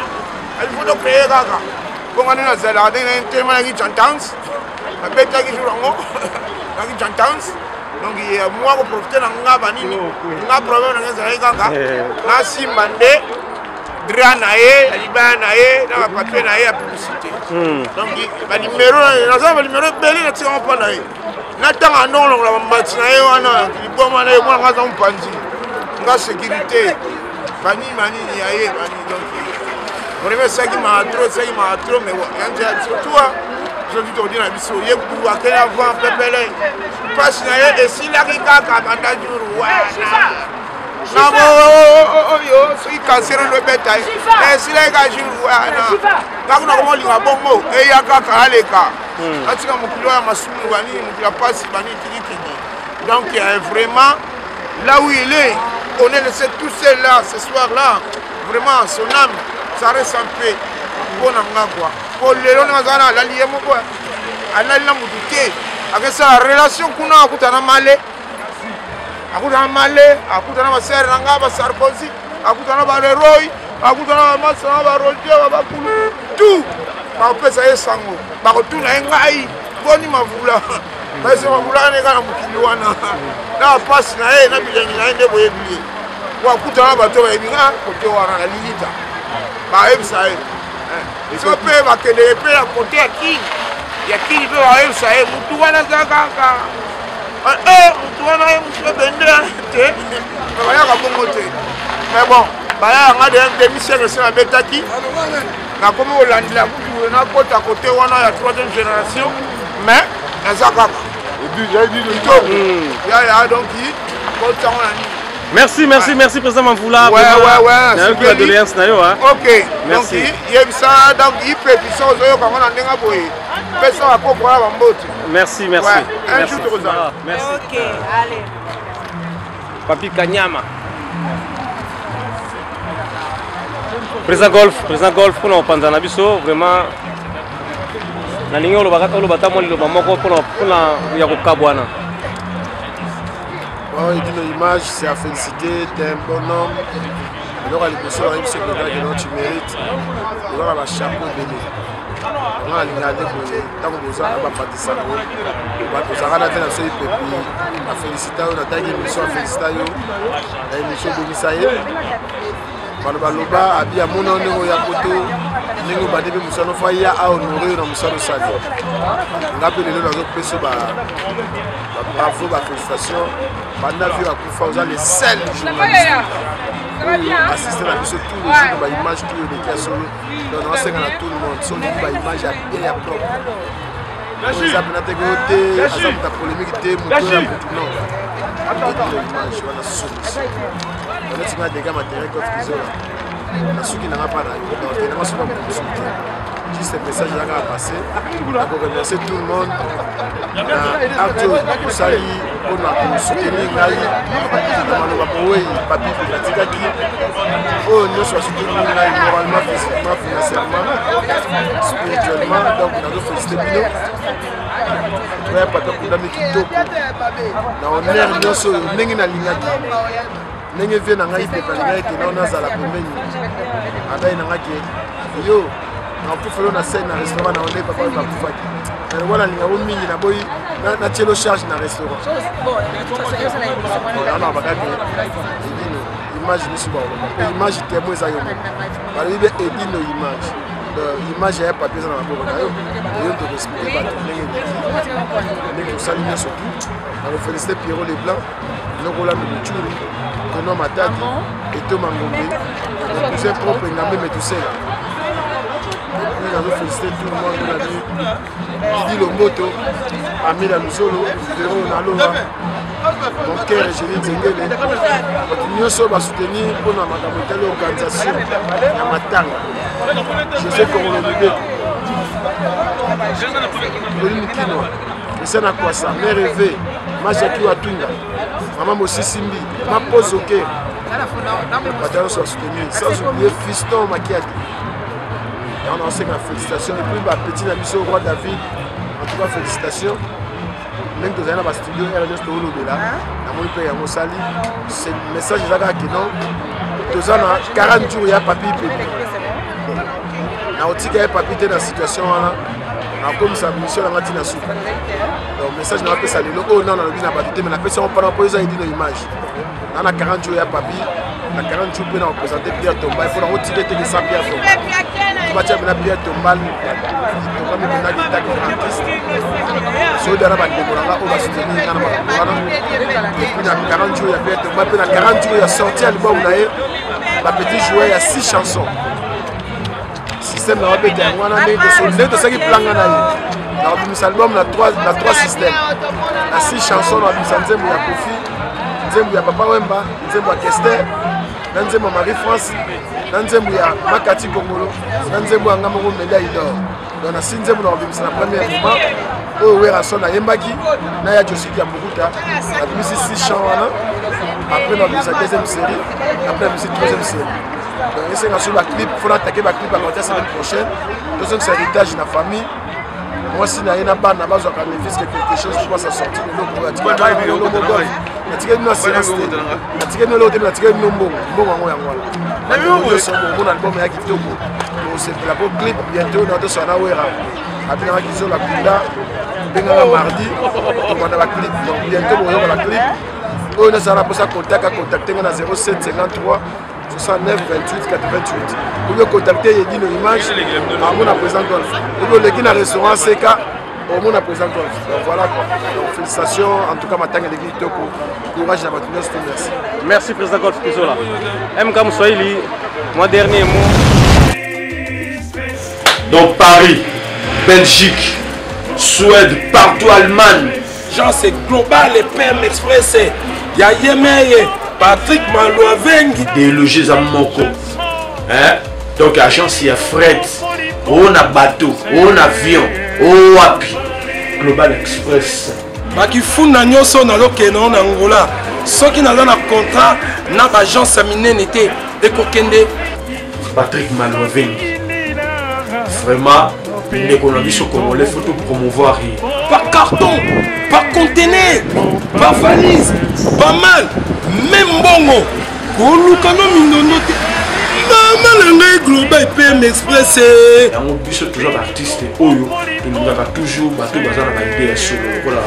alifo tocreye kaka bongo nde nazalaka ndenge na ntema naki chantance nabetaki jour yango naki chantance donc moi koprofite na nga banini nga problème nanga ezalaki kaka nasimba nde dra na ye ya libaya na ye na bapapie na ye ya publicité donc banimero naza banimero ebele natikango mpo na ye natanga ndongolongola bambati na ye wana liboma na ye mwana nga aza mopanzi nga sécurité banini ya ye bani donc vraiment esaki maatro mais surtout aujourd'hui todi na biso ye kutu akeli avant pepele mpasi na ye esilaki kaka banda jour wana nabo oyo soki kansere ndo ebeta ye esilaki ka jour wana kakuna komolinga bongo eya kaka aleka atika mokili oyo ya masumu banini mokili ya pasi banini tikitiki donc vraiment là où il est on est laissé tout seul là ce soir là vraiment son âme ça reste en paix mpona nga quoi po lelo nde azala alali ye moko alali na motu te akesala relation kuna akutana male akutana basere na nga basarkozy akutana baleroy akutana bamasana baroger bakulu tout bakopesa ye sango bakotuna ye ngai boni mavula basi mavula aneka na mokili wana na pasi na ye na bilengi na ye nde boyebi ye wakutana bato bayebi nga kote wana na lilita bayebisa ye so mpe bakendeke mpe na kote ya kini mpe bayebisa ye mutu wana aza kaka mutu wana ye mutu ebende te bayaka bongo te mais bon bayaka nga demi siècle se nabetaki nakomi kolandela kutu nakota kote wana ya 3e génération mais naza kaka yaya donc kotango na nini. Merci, président Mamvoula. Ouais. La doléance na yo, hein. Ok. Merci. Donc, il y a ça, donc il peut puissant aux yeux comme on a n'enga boy. Personne à quoi pour la bambote. Merci. Ouais. Un jour de Rosa. Merci. Ok, allez. Papi Kanyama. Président Golf, pour nous prendre biso vraiment. Na lingo lo bata mo lo bamoko pour ya ko kabwana. Il dit l'image, c'est à féliciter, t'es un bon homme. Alors, les personnes arrivent sur le gars tu mérites. Alors, on va chapeau béni. On va regarder pour les temps où on va partir ça. On va poser la tête à ce peuple. À féliciter, on a taillé l'émission à féliciter. L'émission de Misaïe. Baloba, Abi Amona, Néo Yakoto, Néo Badebe Moussano Faya a honoré dans Moussano Sali. On a appelé le dans notre peso, bravo, félicitations. Pendant vu à Koufa, vous avez les seuls journalistes. Assister à tous les jours, l'image qui est déclassée. Donc, on sait tout le monde, son image à bien à propre. On les a bien intégrés, à la polémique, non. L'image, on a soumis. On a des gars matériels comme ils ont. On a ceux qui n'ont pas d'ailleurs. Donc, on a souvent consulté. Juste un message à passer. On remercier tout le monde. Arthur Koussali, on a soutenu Ngaï. On a dit Papi Katikaki. Oh, nous sommes soutenus Ngaï moralement, physiquement, financièrement, spirituellement. Donc, on a félicité Bino. On a Papi Koudami Kitoko. On a l'air de nous, Nengi Nalingaki. Nengi vient à Ngaï Pekalingaï qui n'en a pas la première. Adaï Nangaki. Yo. On peut faire une scène dans le restaurant, on est pas pour faire. Mais voilà, il y a une mini, na tchelo charge dans le restaurant. Non, pas image ni suba. Image témoin ça yo. Ba libe edino image. Image ya papier ça na boko na yo. Yo to expliquer ba ndenge ni. Ndenge saluer surtout. On féliciter Pierrot Leblanc, Lokola Muturi, Renaud Matadi et Thomas Ngombe. On faisait propre Ngambé mais tout ça. Nous avons félicité tout le monde, on a dit Didi Lomboto, Amila Lusolo, Véro Naloa, mon cœur et Géline Zengele. Nous sommes soutenus pour notre organisation à Matanga. José Korolobé, Pauline Kinoa, Essana Kwasa, Mère Eve, Majaki Watunga, Maman Mossi Simbi, Ma Pose Oké. Nous sommes soutenus, sans oublier Fiston Makiadi. On a fait félicitations. Et puis, petit ami au roi David, en tout cas, félicitations. Même que vous avez dans le studio, RDS Toro de là, dans mon pays, à Mossali, c'est le message de la qui non. Tous ans, 40 jours, il y a papier pépi. Dans le cas, papier dans la situation, on a comme ça, mission, on a dit la soupe. Donc, le message, on a fait ça, oh non, on a dit la batterie, mais la personne, on parle pour les aider l'image. Dans la 40 jours, il y a papier. Dans 40 jours, on peut représenter Pierre Tomba. Il faut retirer que ça Pierre Tomba. Mathieu Pierre Tombal, Tomba Mina qui est artiste. Ceux de la bande de Bolanga, on va soutenir Nana. Et puis dans 40 jours, il y a Pierre Tomba. Puis dans 40 jours, il y a sorti l'album d'ailleurs. La petite joueur, il y a 6 chansons. Système de répéter, on a mis de ce qui plan. Dans le album, il y a 3 systèmes. Il y a 6 chansons, il y a Nzembo, il y a Kofi, Nzembo, il y a Papa Wemba, Nzembo, il y a Kester, Nzembo, Marie-France. Nzembo ya Makati Kongolo, Nzembo ya Ngamoro Meda Idor. Donc na Nzembo na obimisa na premier mouvement, o wera sona yembaki na ya Josiki ya Muguta, na bimisi 6 chants wana. Après na obimisa deuxième série, après na troisième série. Donc essayer sur la clip, faut attaquer la clip à partir de la semaine prochaine. Deuxième c'est héritage na famille. moi si na yena bana bazwa ka me fisque quelque chose je pense à sortir le logo atika no séance atika no logo atika no mbongo ngo yango wala na so mon album ya kitoko c'est la pour clip bientôt dans so na wera atina kizo la kunda benga mardi on va la clip donc bientôt on va la clip on sera pour ça contacter na 0753 69 28 88 vous pouvez contacter Edino Image à mon président Golf vous pouvez le guide restaurant CK au mon président Golf donc voilà quoi donc félicitations en tout cas matanga de Kitoko courage à votre merci merci président Golf Kizola MK Mswahili mon dernier mot donc Paris Belgique Suède partout Allemagne genre c'est global et PM Express ya Yemeye Patrick Malouavengi délogés à Moko hein? Donc agence il y a fret on a bateau on a avion on wapi Global Express bakifuna nyonso na lokeno na Angola soki naza na contrat na agence minene te ekokende Patrick Malouavengi vraiment l'économie sur Congolais faut tout promouvoir par carton par conteneur par valise pas mal même bongo kolukano mindondo te mamalanga global PM Express yango biso toujours artiste oyo tolingaka toujours bato baza na baidée ya solo lokola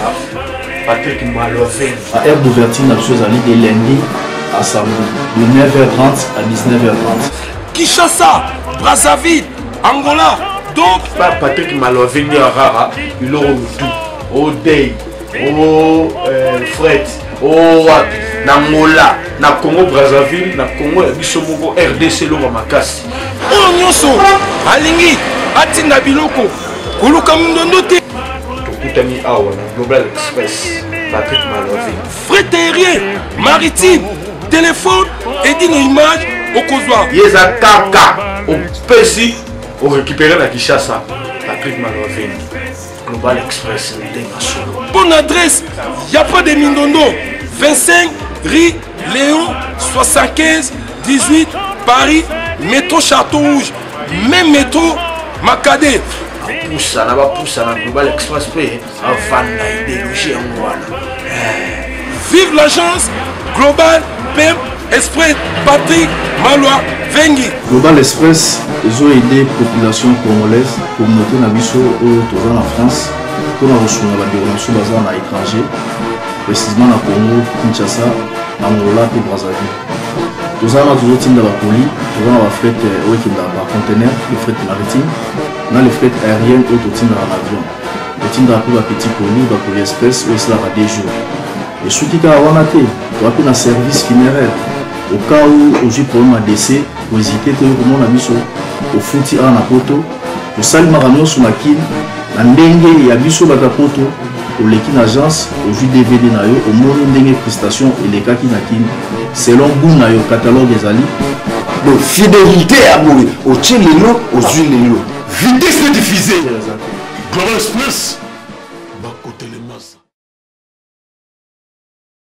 Patrick Malouavengi aire d'ouverture na biso ezali de lundi à samedi de 9h30 à 19h30 Kinshasa Brazzaville Angola donc Patrick Malouavengi rara il aura tout au day au fret au wapi na Angola na Congo Brazzaville na Congo ya biso moko RDC loba makasi oyo nyonso alingi atinda biloko koluka mundondo te tokutani awa na Global Express Patrick Malouavengi fret aérien maritime téléphone Edino Image okozwa yeza kaka opesi au récupérer la Kinshasa Patrick Malouavengi Global Express bonne adresse y a pas de Mindondo 25 rue Léon 75 18 Paris métro Château Rouge même métro Makadé poussa na Global Express pe avanda idéologie yango wana vive l'agence Global PM Express Patrick Malouavengi Global Express ils ont aidé la population congolaise communauté na biso oyo toza na France pour la reçu na bandeko baza na étranger précisément na Congo Kinshasa Angola et Brazzaville toza na tozotinda bapoli toza na bafret oyo ekendaka bacontener le fret maritime na le fret aérien oyo totindaka na avion totindaka mpe bapetit poli express oyo esalaka 2 jours esuki kaka wana te toza mpe na service funéraire au cas où ozwi problème à décès hésiter te komona biso ofuti awa na poto tosalimaka nyonso na kini na ndenge ya biso bata poto oleki na agence ozwi DVD na yo omoni ndenge prestation elekaki na kini selon goût na yo catalogue ezali donc fidélité ya boye otie lelo ozwi lelo vitesse de diffuser Global Express